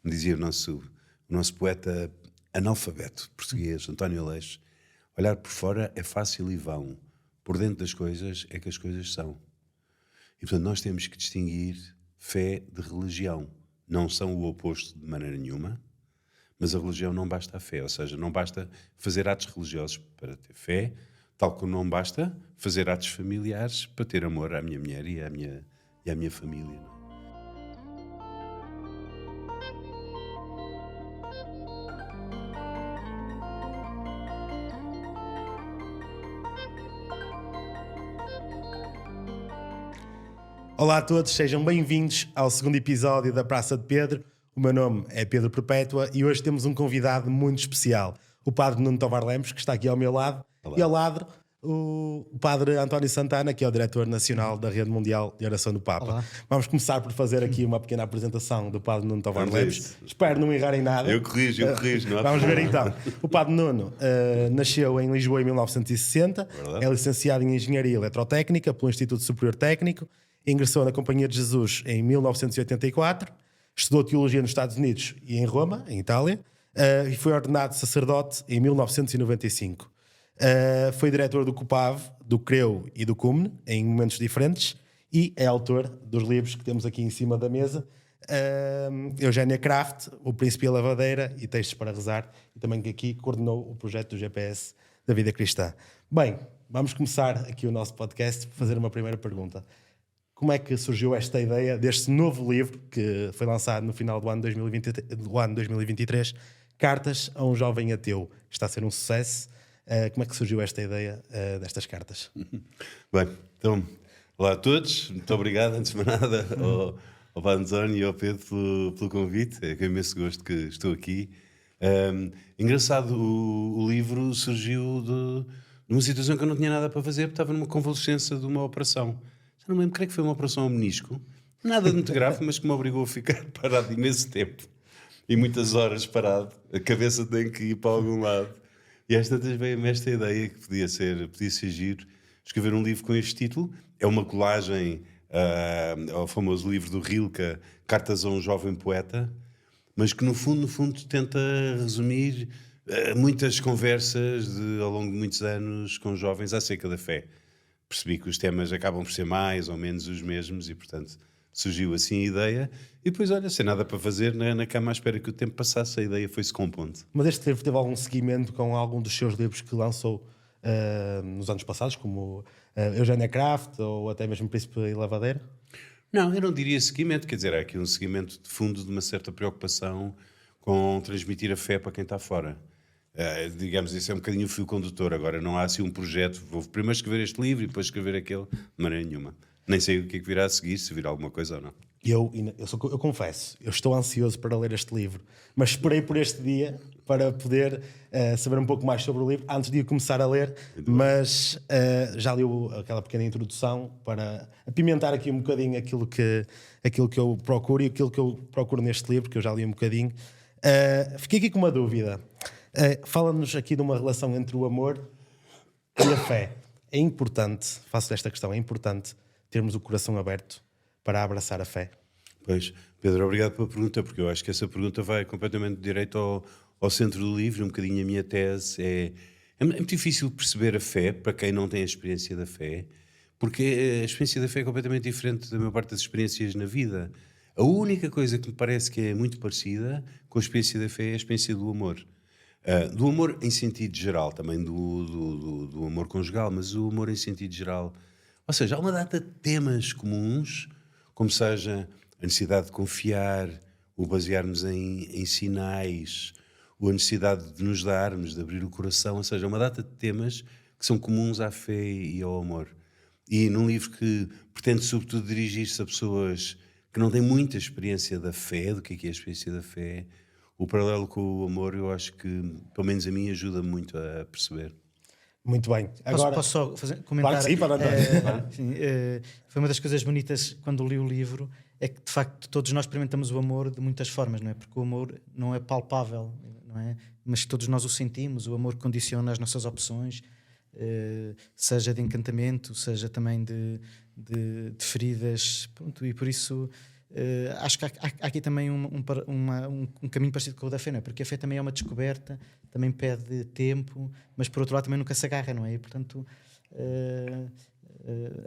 me dizia o nosso poeta analfabeto português, António Aleixo, olhar por fora é fácil e vão, por dentro das coisas é que as coisas são. E portanto nós temos que distinguir fé de religião. Não são o oposto de maneira nenhuma, mas a religião não basta a fé, ou seja, não basta fazer atos religiosos para ter fé, tal como não basta fazer atos familiares para ter amor à minha mulher e à minha família. Olá a todos, sejam bem-vindos ao segundo episódio da Praça de Pedro. O meu nome é Pedro Perpétua e hoje temos um convidado muito especial, o Padre Nuno Tovar Lemos, que está aqui ao meu lado. Olá. E ao lado o Padre António Santana, que é o Diretor Nacional da Rede Mundial de Oração do Papa. Olá. Vamos começar por fazer aqui uma pequena apresentação do Padre Nuno Tovar Lemos. Espero não errar em nada. Eu corrijo. Não há Vamos ver então. O Padre Nuno nasceu em Lisboa em 1960, é licenciado em Engenharia Eletrotécnica pelo Instituto Superior Técnico, ingressou na Companhia de Jesus em 1984, estudou Teologia nos Estados Unidos e em Roma, em Itália, e foi ordenado sacerdote em 1995. Foi diretor do CUPAV, do CREU e do CUMNE, em momentos diferentes, e é autor dos livros que temos aqui em cima da mesa, Eugénia Kraft, O Príncipe e a Lavadeira e Textos para Rezar, e também que aqui coordenou o projeto do GPS da Vida Cristã. Bem, vamos começar aqui o nosso podcast por fazer uma primeira pergunta. Como é que surgiu esta ideia deste novo livro que foi lançado no final do ano 2023, Cartas a um Jovem Ateu? Está a ser um sucesso. Como é que surgiu esta ideia destas cartas? Bem, então, olá a todos. Muito obrigado, antes de mais nada, ao Padre António e ao Pedro pelo convite. É com imenso gosto que estou aqui. Engraçado, o livro surgiu de uma situação que eu não tinha nada para fazer, porque estava numa convalescença de uma operação. Já não me lembro, creio que foi uma operação ao menisco. Nada de muito grave, mas que me obrigou a ficar parado imenso tempo. E muitas horas parado. A cabeça tem que ir para algum lado. E às tantas veio-me esta ideia que podia ser giro escrever um livro com este título. É uma colagem ao famoso livro do Rilke, Cartas a um Jovem Poeta, mas que no fundo tenta resumir muitas conversas ao longo de muitos anos com jovens acerca da fé. Percebi que os temas acabam por ser mais ou menos os mesmos e, portanto, surgiu assim a ideia. E depois, olha, sem nada para fazer, na cama à espera que o tempo passasse, a ideia foi-se compondo. Mas este livro teve algum seguimento com algum dos seus livros que lançou nos anos passados, como Eugénia Kraft ou até mesmo Príncipe e Lavadeira? Não, eu não diria seguimento. Quer dizer, há aqui um seguimento de fundo de uma certa preocupação com transmitir a fé para quem está fora. Digamos, isso é um bocadinho o fio condutor. Agora não há assim um projeto, vou primeiro escrever este livro e depois escrever aquele, de maneira nenhuma. Nem sei o que é que virá a seguir, se virá alguma coisa ou não. Eu confesso, eu estou ansioso para ler este livro, mas esperei por este dia para poder saber um pouco mais sobre o livro antes de o começar a ler, mas já li aquela pequena introdução para apimentar aqui um bocadinho aquilo que eu procuro e aquilo que eu procuro neste livro, que eu já li um bocadinho. Fiquei aqui com uma dúvida. Fala-nos aqui de uma relação entre o amor e a fé. É importante, faço esta questão, é importante termos o coração aberto para abraçar a fé? Pois, Pedro, obrigado pela pergunta, porque eu acho que essa pergunta vai completamente direito ao centro do livro. Um bocadinho a minha tese é muito difícil perceber a fé para quem não tem a experiência da fé, porque a experiência da fé é completamente diferente da maior parte das experiências na vida. A única coisa que me parece que é muito parecida com a experiência da fé é a experiência do amor. Do amor em sentido geral, também do amor conjugal, mas o amor em sentido geral. Ou seja, há uma data de temas comuns, como seja a necessidade de confiar, o basearmos em sinais, a necessidade de nos darmos, de abrir o coração, ou seja, uma data de temas que são comuns à fé e ao amor. E num livro que pretende sobretudo dirigir-se a pessoas que não têm muita experiência da fé, do que é a experiência da fé, o paralelo com o amor, eu acho que, pelo menos a mim, ajuda muito a perceber. Muito bem. Agora, posso só comentar? Claro que sim, foi uma das coisas bonitas quando li o livro, é que de facto todos nós experimentamos o amor de muitas formas, não é? Porque o amor não é palpável, não é? Mas todos nós o sentimos, o amor condiciona as nossas opções, seja de encantamento, seja também de feridas, pronto, e por isso acho que há aqui também um caminho parecido com o da fé, não é? Porque a fé também é uma descoberta, também pede tempo, mas por outro lado também nunca se agarra, não é? E, portanto,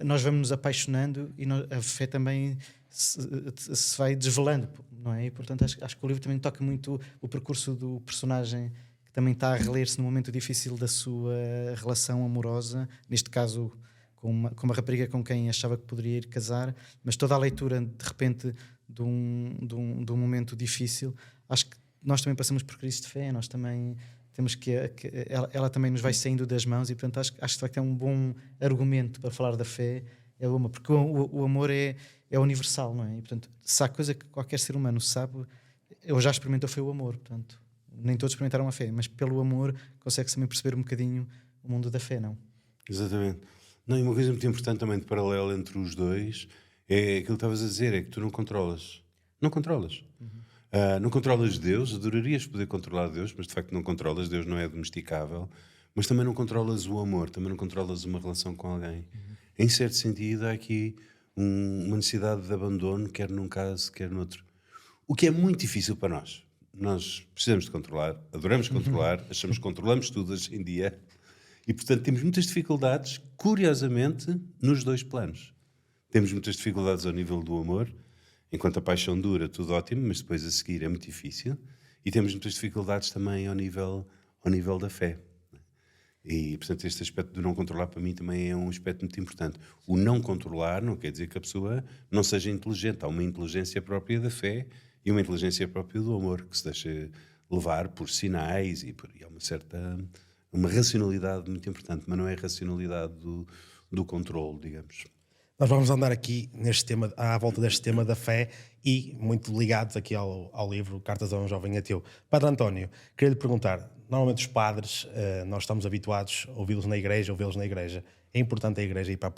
nós vamos nos apaixonando e a fé também se vai desvelando, não é? E, portanto, acho que o livro também toca muito o percurso do personagem, que também está a reler-se no momento difícil da sua relação amorosa, neste caso com uma rapariga com quem achava que poderia ir casar, mas toda a leitura de repente de um momento difícil. Acho que nós também passamos por crise de fé, nós também temos ela também nos vai saindo das mãos, e portanto acho que é um bom argumento para falar da fé, é o amor, porque o amor é universal, não é? E portanto, se há coisa que qualquer ser humano sabe, ou já experimentou, foi o amor. Portanto, nem todos experimentaram a fé, mas pelo amor consegue-se também perceber um bocadinho o mundo da fé, não? Exatamente. Não, e uma coisa muito importante também de paralelo entre os dois é aquilo que estavas a dizer, é que tu não controlas. Não controlas. Não controlas Deus, adorarias poder controlar Deus, mas de facto não controlas, Deus não é domesticável, mas também não controlas o amor, também não controlas uma relação com alguém. Em certo sentido, há aqui uma necessidade de abandono, quer num caso, quer noutro. O que é muito difícil para nós. Nós precisamos de controlar, adoramos controlar, achamos que controlamos tudo hoje em dia, e portanto temos muitas dificuldades, curiosamente, nos dois planos. Temos muitas dificuldades ao nível do amor. Enquanto a paixão dura, tudo ótimo, mas depois a seguir é muito difícil. E temos muitas dificuldades também ao nível da fé. E, portanto, este aspecto do não controlar para mim também é um aspecto muito importante. O não controlar não quer dizer que a pessoa não seja inteligente. Há uma inteligência própria da fé e uma inteligência própria do amor, que se deixa levar por sinais e há uma racionalidade muito importante, mas não é a racionalidade do controle, digamos. Nós vamos andar aqui neste tema, à volta deste tema da fé e muito ligados aqui ao livro Cartas a um Jovem Ateu. Padre António, queria lhe perguntar, normalmente os padres, nós estamos habituados a ouvi-los na igreja, ouvi-los na igreja. É importante a igreja ir para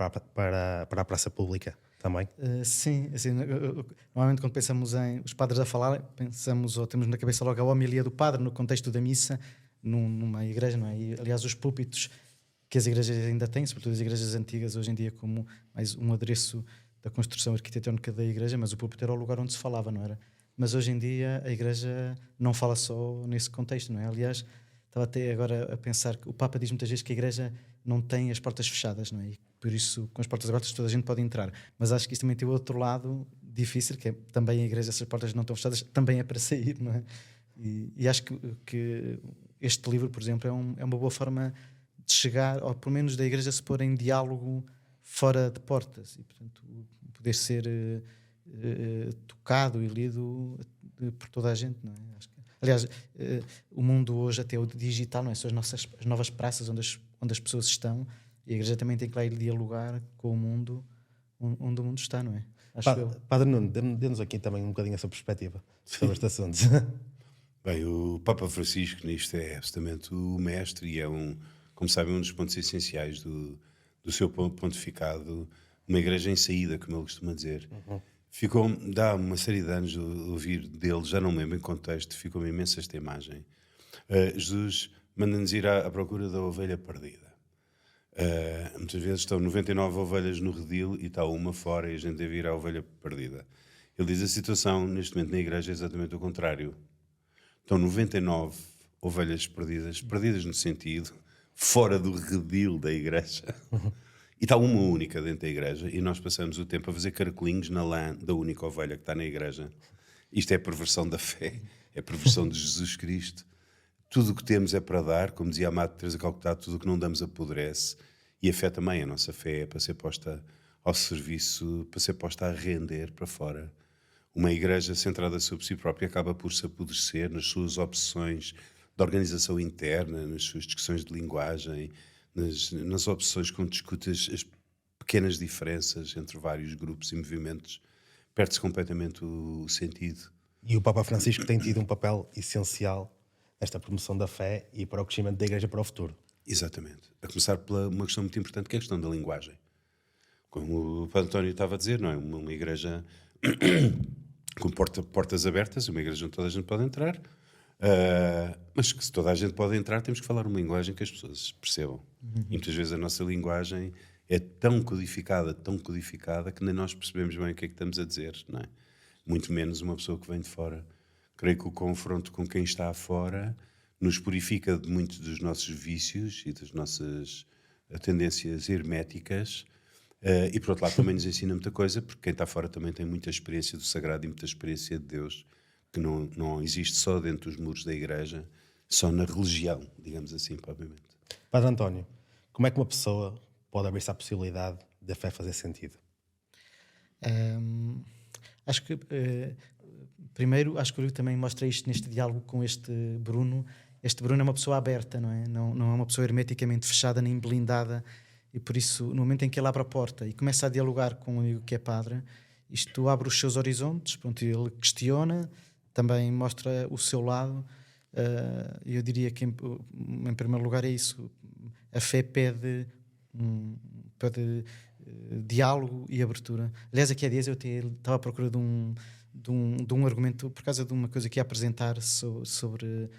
a praça pública também? Sim, assim, normalmente quando pensamos em os padres a falar, pensamos ou temos na cabeça logo a homilia do padre no contexto da missa, numa igreja, não é? E, aliás, os púlpitos que as igrejas ainda têm, sobretudo as igrejas antigas, hoje em dia como mais um adereço da construção arquitetónica da igreja, mas o púlpito era o lugar onde se falava, não era? Mas hoje em dia a igreja não fala só nesse contexto, não é? Aliás, estava até agora a pensar que o Papa diz muitas vezes que a igreja não tem as portas fechadas, não é? E por isso, com as portas abertas, toda a gente pode entrar. Mas acho que isso também tem o outro lado difícil, que é também a igreja, essas portas não estão fechadas, também é para sair, não é? E acho que este livro, por exemplo, é uma boa forma de chegar, ou pelo menos da igreja se pôr em diálogo fora de portas e, portanto, poder ser tocado e lido por toda a gente, não é? Aliás, o mundo hoje, até o digital, não é? São as novas praças onde as pessoas estão, e a igreja também tem que lá ir dialogar com o mundo onde o mundo está, não é? Padre Nuno, dê-nos aqui também um bocadinho a sua perspectiva sobre este assunto. Bem, o Papa Francisco nisto é absolutamente o mestre e é como sabem, um dos pontos essenciais do seu pontificado, uma igreja em saída, como ele costuma dizer. Dá uma série de anos de ouvir dele, já não me lembro em contexto, ficou-me imensa esta imagem. Jesus manda-nos ir à procura da ovelha perdida. Muitas vezes estão 99 ovelhas no redil e está uma fora e a gente deve ir à ovelha perdida. Ele diz a situação neste momento na igreja é exatamente o contrário. Estão 99 ovelhas perdidas no sentido fora do redil da igreja. E está uma única dentro da igreja e nós passamos o tempo a fazer caracolinhos na lã da única ovelha que está na igreja. Isto é a perversão da fé, é a perversão de Jesus Cristo. Tudo o que temos é para dar, como dizia a Madre Teresa de Calcutá, tudo o que não damos apodrece. E a fé também, a nossa fé é para ser posta ao serviço, para ser posta a render para fora. Uma igreja centrada sobre si própria acaba por se apodrecer nas suas obsessões de organização interna, nas suas discussões de linguagem, nas opções como discute as pequenas diferenças entre vários grupos e movimentos, perde-se completamente o sentido. E o Papa Francisco tem tido um papel essencial nesta promoção da fé e para o crescimento da igreja para o futuro. Exatamente. A começar por uma questão muito importante, que é a questão da linguagem. Como o Padre António estava a dizer, não é? Uma igreja com portas abertas, uma igreja onde toda a gente pode entrar, mas que se toda a gente pode entrar, temos que falar uma linguagem que as pessoas percebam. E muitas vezes a nossa linguagem é tão codificada, que nem nós percebemos bem o que é que estamos a dizer, não é? muito menos uma pessoa que vem de fora. Creio que o confronto com quem está fora nos purifica de muitos dos nossos vícios e das nossas tendências herméticas, e por outro lado também nos ensina muita coisa, porque quem está fora também tem muita experiência do sagrado e muita experiência de Deus, que não existe só dentro dos muros da igreja, só na religião, digamos assim, propriamente. Padre António, como é que uma pessoa pode abrir-se à possibilidade da fé fazer sentido? Acho que primeiro, acho que o livro também mostra isto neste diálogo com este Bruno. Este Bruno é uma pessoa aberta, não é? Não é uma pessoa hermeticamente fechada nem blindada, e por isso, no momento em que ele abre a porta e começa a dialogar com um amigo que é padre, isto abre os seus horizontes. Pronto, ele questiona, também mostra o seu lado. Eu diria que, em primeiro lugar, é isso. A fé pede diálogo e abertura. Aliás, aqui há dias eu estava à procura de um argumento, por causa de uma coisa que ia apresentar sobre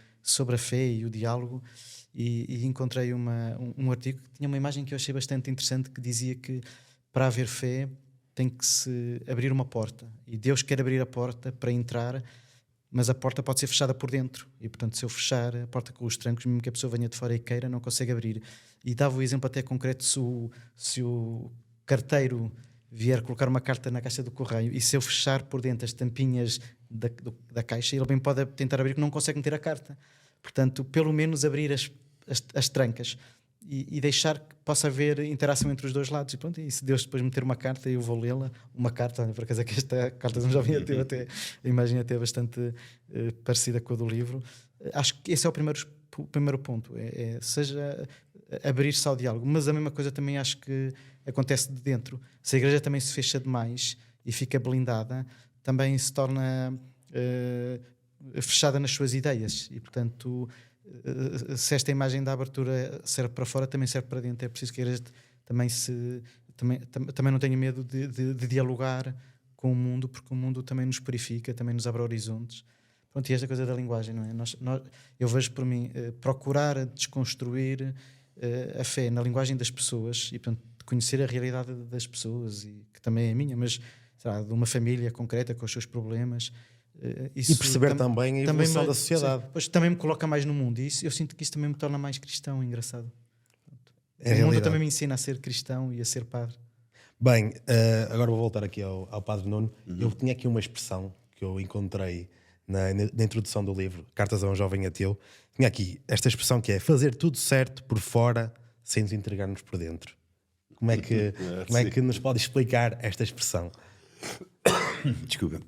a fé e o diálogo, e encontrei um artigo que tinha uma imagem que eu achei bastante interessante, que dizia que para haver fé tem que se abrir uma porta, e Deus quer abrir a porta para entrar, mas a porta pode ser fechada por dentro, e portanto, se eu fechar a porta com os trancos, mesmo que a pessoa venha de fora e queira, não consegue abrir. E dava o exemplo até concreto: se o carteiro vier colocar uma carta na caixa do correio, e se eu fechar por dentro as tampinhas da caixa, ele bem pode tentar abrir, que não consegue meter a carta. Portanto, pelo menos abrir as trancas e deixar que possa haver interação entre os dois lados. E pronto, e se Deus depois meter uma carta, eu vou lê-la. Uma carta, por acaso é que esta carta de um jovem ateu, até a imagem até bastante parecida com a do livro. Acho que esse é o primeiro ponto, seja abrir-se ao diálogo. Mas a mesma coisa também acho que acontece de dentro. Se a igreja também se fecha demais e fica blindada, também se torna fechada nas suas ideias, e portanto, se esta imagem da abertura serve para fora, também serve para dentro. É preciso que a igreja também não tenha medo de dialogar com o mundo, porque o mundo também nos purifica, também nos abre horizontes. Pronto, e esta coisa da linguagem, não é? Eu vejo por mim procurar desconstruir a fé na linguagem das pessoas, e portanto conhecer a realidade das pessoas, e que também é a minha, mas sei lá, de uma família concreta com os seus problemas. E perceber também a evolução da sociedade. Pois também me coloca mais no mundo, e eu sinto que isso também me torna mais cristão. Engraçado. É o mundo também me ensina a ser cristão e a ser padre. Bem, agora vou voltar aqui ao Padre Nuno. Eu tinha aqui uma expressão que eu encontrei na introdução do livro Cartas a um Jovem Ateu. Tinha aqui esta expressão que é: fazer tudo certo por fora sem nos entregarmos por dentro. Como é que nos pode explicar esta expressão? Desculpa.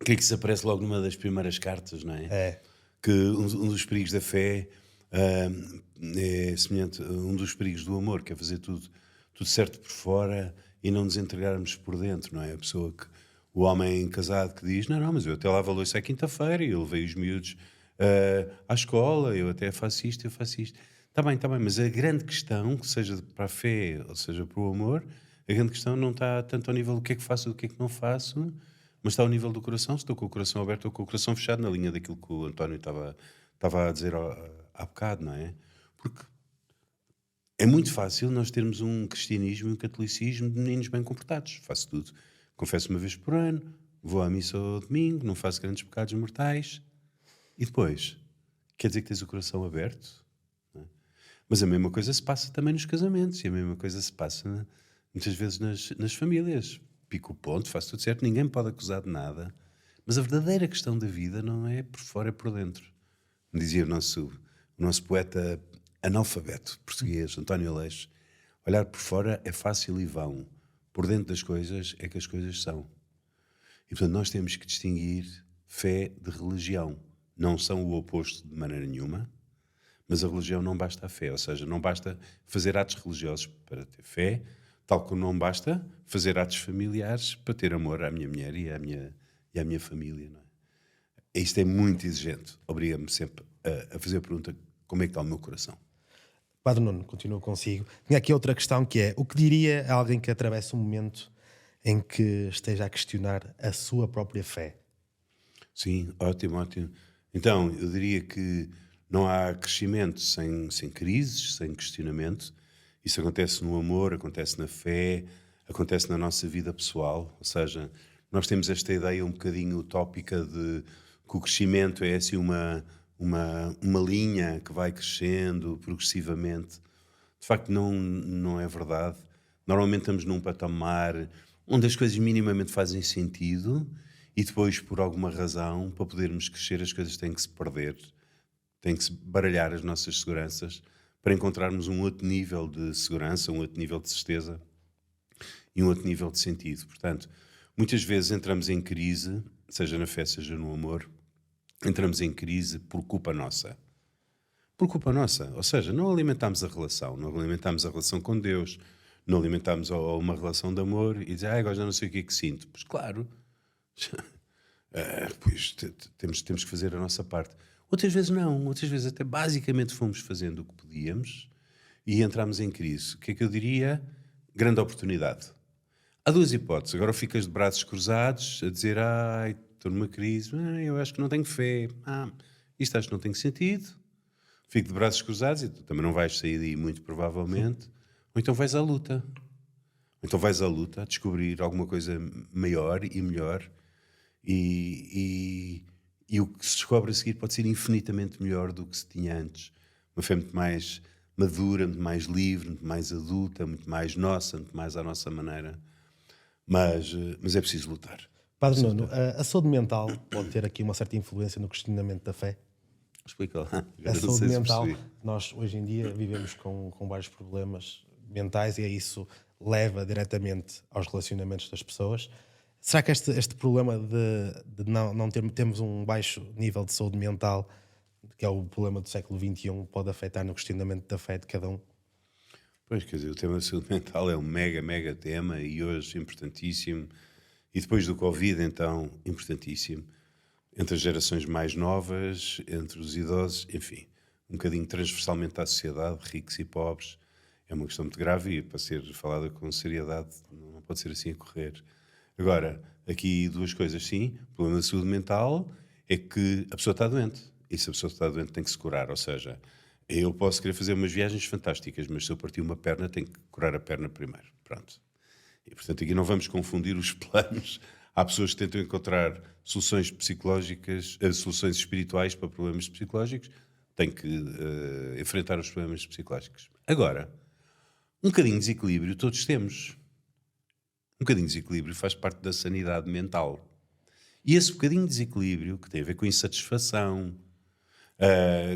Creio que isso aparece logo numa das primeiras cartas, não é? É. Que um dos perigos da fé é semelhante a um dos perigos do amor, que é fazer tudo certo por fora e não nos entregarmos por dentro, não é? A pessoa o homem casado que diz: não, mas eu até lavo a louça à quinta-feira e eu levei os miúdos à escola, eu até faço isto, eu faço isto. Está bem, mas a grande questão, que seja para a fé ou seja para o amor, a grande questão não está tanto ao nível do que é que faço ou do que é que não faço, mas está ao nível do coração. Se estou com o coração aberto ou com o coração fechado, na linha daquilo que o António estava a dizer há bocado, não é? Porque é muito fácil nós termos um cristianismo e um catolicismo de meninos bem comportados. Faço tudo. Confesso uma vez por ano, vou à missa ao domingo, não faço grandes pecados mortais. E depois? Quer dizer que tens o coração aberto? Não é? Mas a mesma coisa se passa também nos casamentos, e a mesma coisa se passa muitas vezes nas famílias. Pico o ponto, faço tudo certo, ninguém me pode acusar de nada. Mas a verdadeira questão da vida não é por fora, é por dentro. Me dizia o nosso poeta analfabeto português, António Aleixo: olhar por fora é fácil e vão, por dentro das coisas é que as coisas são. E portanto nós temos que distinguir fé de religião. Não são o oposto de maneira nenhuma, mas a religião não basta a fé, ou seja, não basta fazer atos religiosos para ter fé, tal como não basta fazer atos familiares para ter amor à minha mulher e à minha família. Não é? Isto é muito exigente. Obriga-me sempre a fazer a pergunta: como é que está o meu coração? Padre Nuno, continuo consigo. Tinha aqui outra questão que é: o que diria a alguém que atravessa um momento em que esteja a questionar a sua própria fé? Sim, ótimo. Então, eu diria que não há crescimento sem crises, sem questionamento. Isso acontece no amor, acontece na fé, acontece na nossa vida pessoal. Ou seja, nós temos esta ideia um bocadinho utópica de que o crescimento é assim uma linha que vai crescendo progressivamente. De facto, não é verdade. Normalmente estamos num patamar onde as coisas minimamente fazem sentido e depois, por alguma razão, para podermos crescer, as coisas têm que se perder, têm que se baralhar as nossas seguranças para encontrarmos um outro nível de segurança, um outro nível de certeza e um outro nível de sentido. Portanto, muitas vezes entramos em crise, seja na fé, seja no amor, entramos em crise por culpa nossa. Por culpa nossa. Ou seja, não alimentamos a relação, não alimentamos a relação com Deus, não alimentamos uma relação de amor e dizer, agora já não sei o que é que sinto. Pois claro, pois temos que fazer a nossa parte. Outras vezes não, outras vezes até basicamente fomos fazendo o que podíamos e entramos em crise. O que é que eu diria? Grande oportunidade. Há duas hipóteses. Agora ficas de braços cruzados a dizer, estou numa crise, eu acho que não tenho fé, isto acho que não tem sentido. Fico de braços cruzados e tu também não vais sair daí muito provavelmente. Ou então vais à luta. Ou então vais à luta a descobrir alguma coisa maior e melhor e o que se descobre a seguir pode ser infinitamente melhor do que se tinha antes. Uma fé muito mais madura, muito mais livre, muito mais adulta, muito mais nossa, muito mais à nossa maneira. Mas é preciso lutar. Padre Nuno, a saúde mental pode ter aqui uma certa influência no questionamento da fé? Explica lá. A saúde mental, nós hoje em dia vivemos com vários problemas mentais e isso leva diretamente aos relacionamentos das pessoas. Será que este problema de não termos um baixo nível de saúde mental, que é o problema do século XXI, pode afetar no questionamento da fé de cada um? Pois, quer dizer, o tema da saúde mental é um mega tema e hoje importantíssimo. E depois do Covid, então, importantíssimo. Entre as gerações mais novas, entre os idosos, enfim, um bocadinho transversalmente à sociedade, ricos e pobres. É uma questão muito grave e, para ser falada com seriedade, não pode ser assim a correr. Agora, aqui duas coisas, sim. O problema da saúde mental é que a pessoa está doente. E se a pessoa está doente tem que se curar. Ou seja, eu posso querer fazer umas viagens fantásticas, mas se eu partir uma perna, tenho que curar a perna primeiro. Pronto. E, portanto, aqui não vamos confundir os planos. Há pessoas que tentam encontrar soluções psicológicas, soluções espirituais para problemas psicológicos. Têm que enfrentar os problemas psicológicos. Agora, um bocadinho de desequilíbrio todos temos. Um bocadinho de desequilíbrio faz parte da sanidade mental. E esse bocadinho de desequilíbrio, que tem a ver com insatisfação,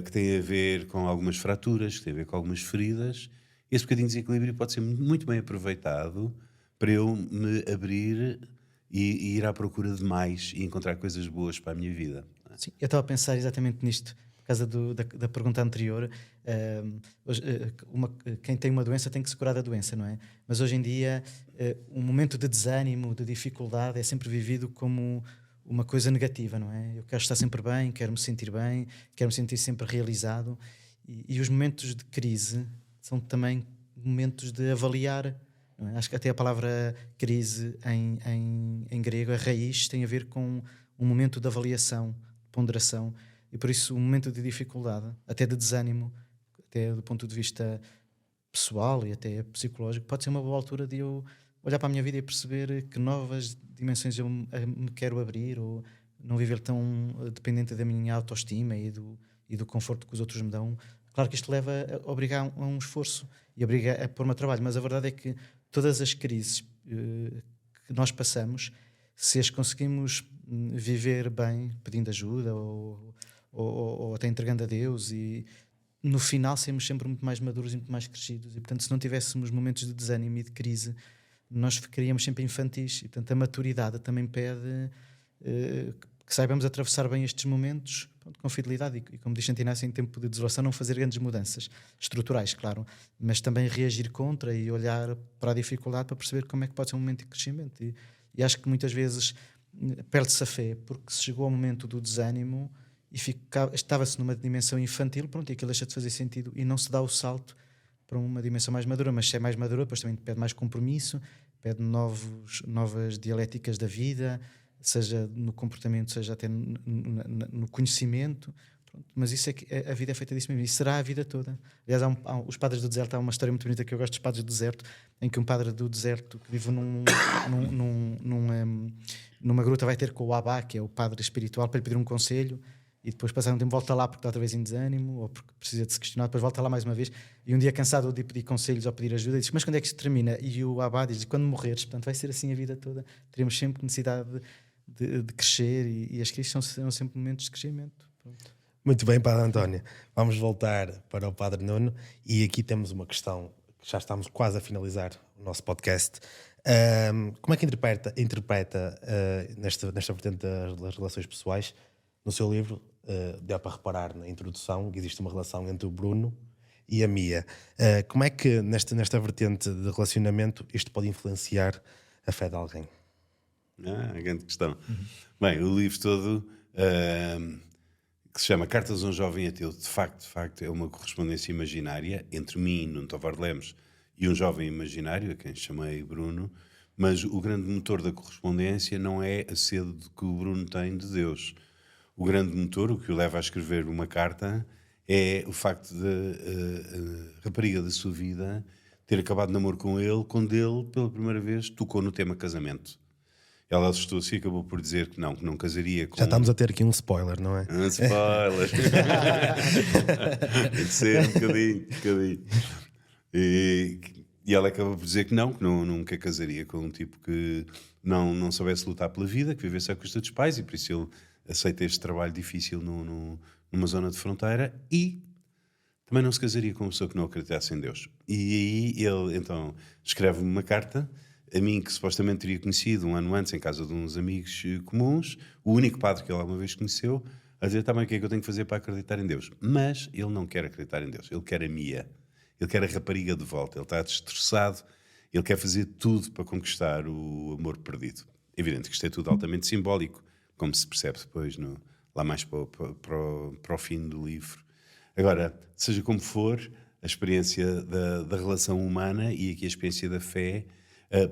que tem a ver com algumas fraturas, que tem a ver com algumas feridas, esse bocadinho de desequilíbrio pode ser muito bem aproveitado para eu me abrir e ir à procura de mais e encontrar coisas boas para a minha vida. Sim, eu estava a pensar exatamente nisto, por causa da pergunta anterior. Quem tem uma doença tem que se curar da doença, não é? Mas hoje em dia, um momento de desânimo, de dificuldade, é sempre vivido como uma coisa negativa, não é? Eu quero estar sempre bem, quero me sentir sempre realizado. E os momentos de crise são também momentos de avaliar. Não é? Acho que até a palavra crise em grego, a raiz, tem a ver com um momento de avaliação, de ponderação. E por isso, um momento de dificuldade, até de desânimo, até do ponto de vista pessoal e até psicológico, pode ser uma boa altura de eu olhar para a minha vida e perceber que novas dimensões eu me quero abrir, ou não viver tão dependente da minha autoestima e do conforto que os outros me dão. Claro que isto leva a obrigar a um esforço e obriga a pôr-me a trabalho, mas a verdade é que todas as crises que nós passamos, se as conseguimos viver bem, pedindo ajuda ou até entregando a Deus, e no final sermos sempre muito mais maduros e muito mais crescidos. E portanto, se não tivéssemos momentos de desânimo e de crise, nós ficaríamos sempre infantis. E portanto, a maturidade também pede que saibamos atravessar bem estes momentos, pronto, com fidelidade e como diz Santo Inácio, em tempo de desolação, não fazer grandes mudanças estruturais, claro, mas também reagir contra e olhar para a dificuldade para perceber como é que pode ser um momento de crescimento. E acho que muitas vezes perde-se a fé porque se chegou ao momento do desânimo e estava-se numa dimensão infantil, pronto, e aquilo deixa de fazer sentido e não se dá o salto para uma dimensão mais madura. Mas se é mais madura, depois também pede mais compromisso, pede novas dialéticas da vida, seja no comportamento, seja até no conhecimento. Pronto. Mas isso é que a vida é feita disso mesmo. E será a vida toda. Aliás, os Padres do Deserto, há uma história muito bonita que eu gosto dos Padres do Deserto, em que um padre do deserto que vive numa gruta vai ter com o Abá, que é o padre espiritual, para lhe pedir um conselho, e depois passar um tempo volta lá porque está outra vez em desânimo ou porque precisa de se questionar, depois volta lá mais uma vez, e um dia cansado de pedir conselhos ou pedir ajuda, diz: mas quando é que isto termina? E o Abá diz: quando morreres. Portanto vai ser assim a vida toda, teremos sempre necessidade de crescer, e as crises serão sempre momentos de crescimento. Pronto. Muito bem, Padre António. Vamos voltar para o Padre Nuno, e aqui temos uma questão que já estamos quase a finalizar o nosso podcast. Como é que interpreta nesta vertente das relações pessoais? No seu livro, dá para reparar na introdução que existe uma relação entre o Bruno e a Mia. Como é que nesta vertente de relacionamento isto pode influenciar a fé de alguém? Grande questão. Bem, o livro todo, que se chama Cartas a um Jovem Ateu, de facto é uma correspondência imaginária entre mim, Nuno Tovar Lemos, e um jovem imaginário, a quem chamei Bruno, mas o grande motor da correspondência não é a sede que o Bruno tem de Deus. O grande motor, o que o leva a escrever uma carta, é o facto de a rapariga da sua vida ter acabado de namoro com ele, quando ele, pela primeira vez, tocou no tema casamento. Ela assustou-se e acabou por dizer que não casaria com... Já estamos a ter aqui um spoiler, não é? Um spoiler. Tem de ser um bocadinho. E ela acaba por dizer que nunca casaria com um tipo que não soubesse lutar pela vida, que vivesse à custa dos pais, e por isso ele aceita este trabalho difícil numa zona de fronteira, e também não se casaria com uma pessoa que não acreditasse em Deus. E aí ele então escreve-me uma carta a mim, que supostamente teria conhecido um ano antes em casa de uns amigos comuns, o único padre que ele alguma vez conheceu, a dizer também o que é que eu tenho que fazer para acreditar em Deus. Mas ele não quer acreditar em Deus, ele quer a Mia, ele quer a rapariga de volta, ele está destroçado, ele quer fazer tudo para conquistar o amor perdido. Evidente que isto é tudo altamente simbólico, como se percebe depois, lá mais para o fim do livro. Agora, seja como for, a experiência da relação humana e aqui a experiência da fé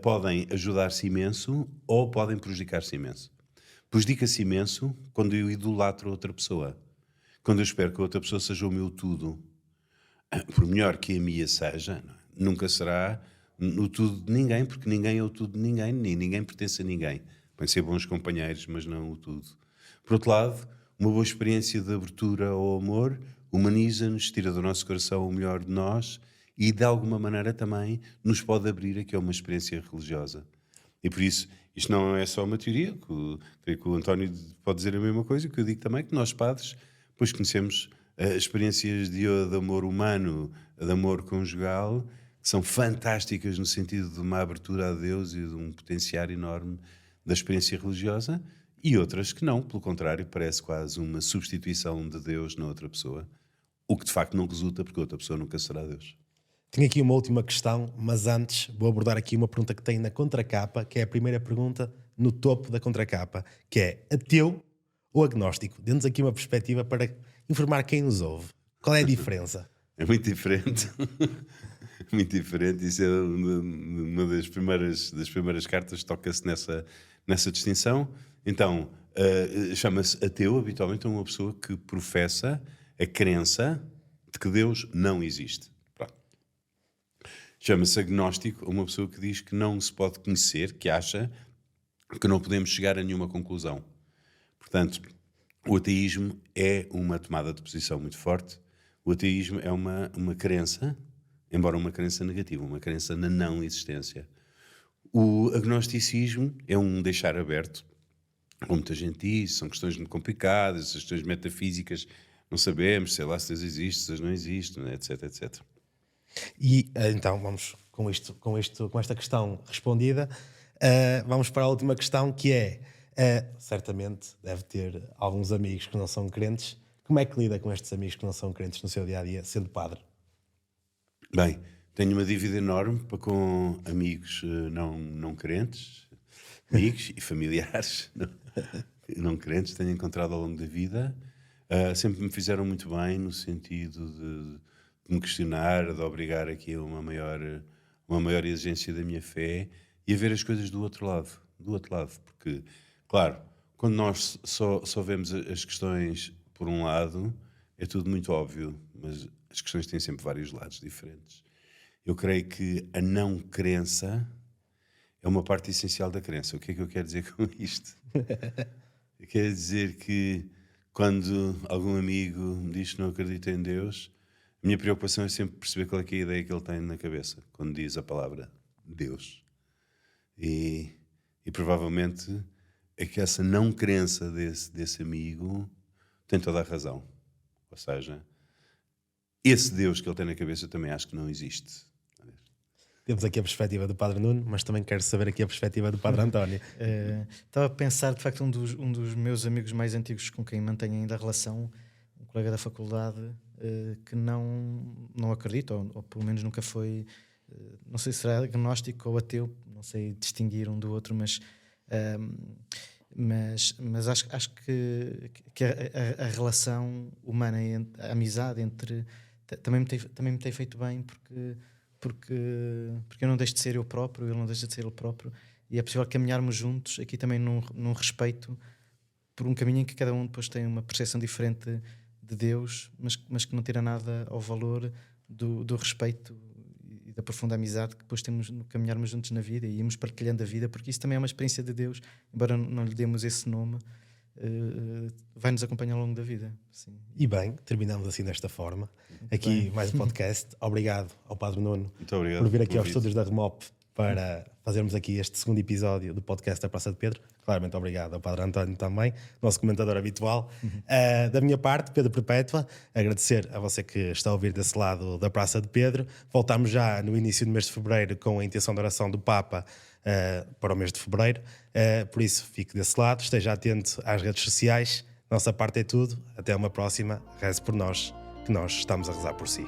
podem ajudar-se imenso ou podem prejudicar-se imenso. Prejudica-se imenso quando eu idolatro outra pessoa. Quando eu espero que a outra pessoa seja o meu tudo. Por melhor que a minha seja, nunca será o tudo de ninguém, porque ninguém é o tudo de ninguém, nem ninguém pertence a ninguém. Podem ser bons companheiros, mas não o tudo. Por outro lado, uma boa experiência de abertura ao amor humaniza-nos, tira do nosso coração o melhor de nós e, de alguma maneira, também nos pode abrir aqui a uma experiência religiosa. E por isso, isto não é só uma teoria, creio que o António pode dizer a mesma coisa, que eu digo também, que nós padres, pois conhecemos experiências de amor humano, de amor conjugal, que são fantásticas no sentido de uma abertura a Deus e de um potenciar enorme da experiência religiosa, e outras que não, pelo contrário, parece quase uma substituição de Deus na outra pessoa, o que de facto não resulta, porque a outra pessoa nunca será Deus. Tenho aqui uma última questão, mas antes vou abordar aqui uma pergunta que tem na contracapa, que é a primeira pergunta no topo da contracapa, que é: ateu ou agnóstico? Dê-nos aqui uma perspectiva para informar quem nos ouve. Qual é a diferença? É muito diferente. Muito diferente. Isso é uma das primeiras cartas, toca-se nessa distinção. Então, chama-se ateu, habitualmente, uma pessoa que professa a crença de que Deus não existe. Chama-se agnóstico uma pessoa que diz que não se pode conhecer, que acha que não podemos chegar a nenhuma conclusão. Portanto, o ateísmo é uma tomada de posição muito forte. O ateísmo é uma crença, embora uma crença negativa, uma crença na não existência. O agnosticismo é um deixar aberto, como muita gente diz, são questões muito complicadas, as questões metafísicas não sabemos, sei lá se Deus existe, se Deus não existe, etc, etc. E então vamos com esta questão respondida, vamos para a última questão, que é, certamente deve ter alguns amigos que não são crentes. Como é que lida com estes amigos que não são crentes no seu dia-a-dia, sendo padre? Bem, tenho uma dívida enorme para com amigos não crentes, amigos e familiares não crentes, tenho encontrado ao longo da vida. Sempre me fizeram muito bem no sentido de me questionar, de obrigar aqui a uma maior exigência da minha fé e a ver as coisas do outro lado, porque, claro, quando nós só vemos as questões por um lado, é tudo muito óbvio, mas as questões têm sempre vários lados diferentes. Eu creio que a não crença é uma parte essencial da crença. O que é que eu quero dizer com isto? Eu quero dizer que quando algum amigo me diz que não acredita em Deus, a minha preocupação é sempre perceber qual é que é a ideia que ele tem na cabeça quando diz a palavra Deus. E provavelmente é que essa não crença desse amigo tem toda a razão. Ou seja, esse Deus que ele tem na cabeça eu também acho que não existe. Temos aqui a perspectiva do Padre Nuno, mas também quero saber aqui a perspectiva do Padre António. Estava a pensar, de facto, um dos meus amigos mais antigos com quem mantenho ainda a relação, um colega da faculdade, que não acredita, ou pelo menos nunca foi, não sei se será agnóstico ou ateu, não sei distinguir um do outro, mas acho que a relação humana, a amizade entre também me tem feito bem, porque eu não deixo de ser eu próprio, ele não deixa de ser ele próprio, e é possível caminharmos juntos aqui também num respeito por um caminho em que cada um depois tem uma percepção diferente de Deus, mas que não tira nada ao valor do respeito e da profunda amizade que depois temos no caminharmos juntos na vida e irmos partilhando a vida, porque isso também é uma experiência de Deus, embora não lhe demos esse nome, vai-nos acompanhar ao longo da vida. Sim. E bem, terminamos assim desta forma. Muito aqui bem. mais um podcast. Obrigado ao Padre Nuno Obrigado por vir aqui pelo aos convite. estúdios da Remop para fazermos aqui este segundo episódio do podcast da Praça de Pedro. Claramente obrigado ao Padre António também, nosso comentador habitual. Da minha parte, Pedro Perpétua, agradecer a você que está a ouvir desse lado da Praça de Pedro. Voltamos já no início do mês de fevereiro com a intenção de oração do Papa para o mês de fevereiro. Por isso, fique desse lado, esteja atento às redes sociais. Nossa parte é tudo. Até uma próxima. Reze por nós, que nós estamos a rezar por si.